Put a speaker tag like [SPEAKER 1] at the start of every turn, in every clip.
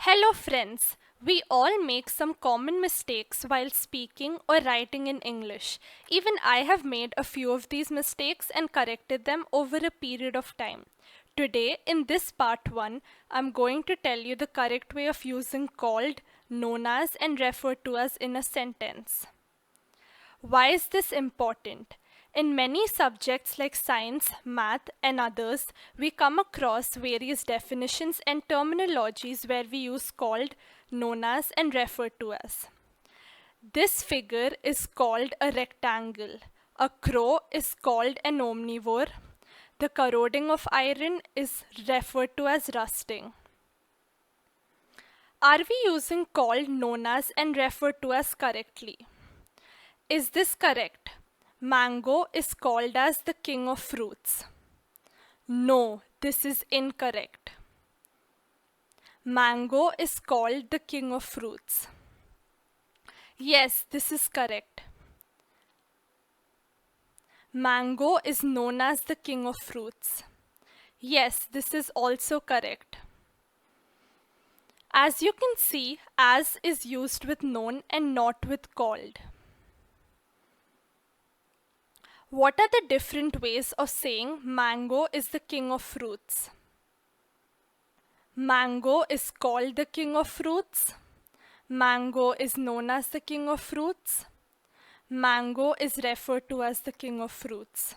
[SPEAKER 1] Hello friends, we all make some common mistakes while speaking or writing in English. Even I have made a few of these mistakes and corrected them over a period of time. Today, in this part 1, I'm going to tell you the correct way of using called, known as, and referred to as in a sentence. Why is this important? In many subjects like science, math, and others, we come across various definitions and terminologies where we use called, known as, and referred to as. This figure is called a rectangle. A crow is called an omnivore. The corroding of iron is referred to as rusting. Are we using called, known as, and referred to as correctly? Is this correct? Mango is called as the king of fruits. No, this is incorrect. Mango is called the king of fruits. Yes, this is correct. Mango is known as the king of fruits. Yes, this is also correct. As you can see, as is used with known and not with called. What are the different ways of saying mango is the king of fruits? Mango is called the king of fruits. Mango is known as the king of fruits. Mango is referred to as the king of fruits.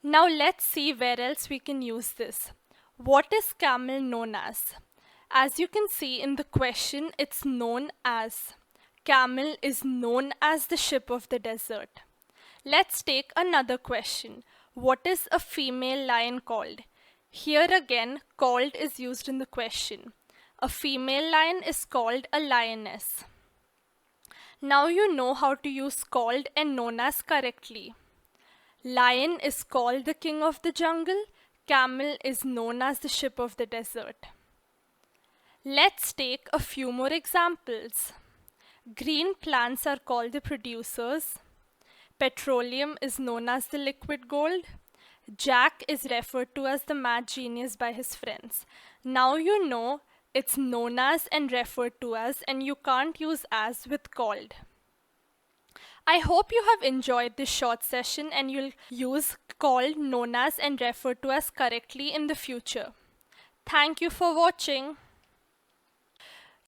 [SPEAKER 1] Now let's see where else we can use this. What is camel known as? As you can see in the question, it's known as. Camel is known as the ship of the desert. Let's take another question. What is a female lion called? Here again, called is used in the question. A female lion is called a lioness. Now you know how to use called and known as correctly. Lion is called the king of the jungle. Camel is known as the ship of the desert. Let's take a few more examples. Green plants are called the producers. Petroleum is known as the liquid gold. Jack is referred to as the mad genius by his friends. Now you know it's known as and referred to as, and you can't use as with called. I hope you have enjoyed this short session and you'll use called, known as, and referred to as correctly in the future. Thank you for watching.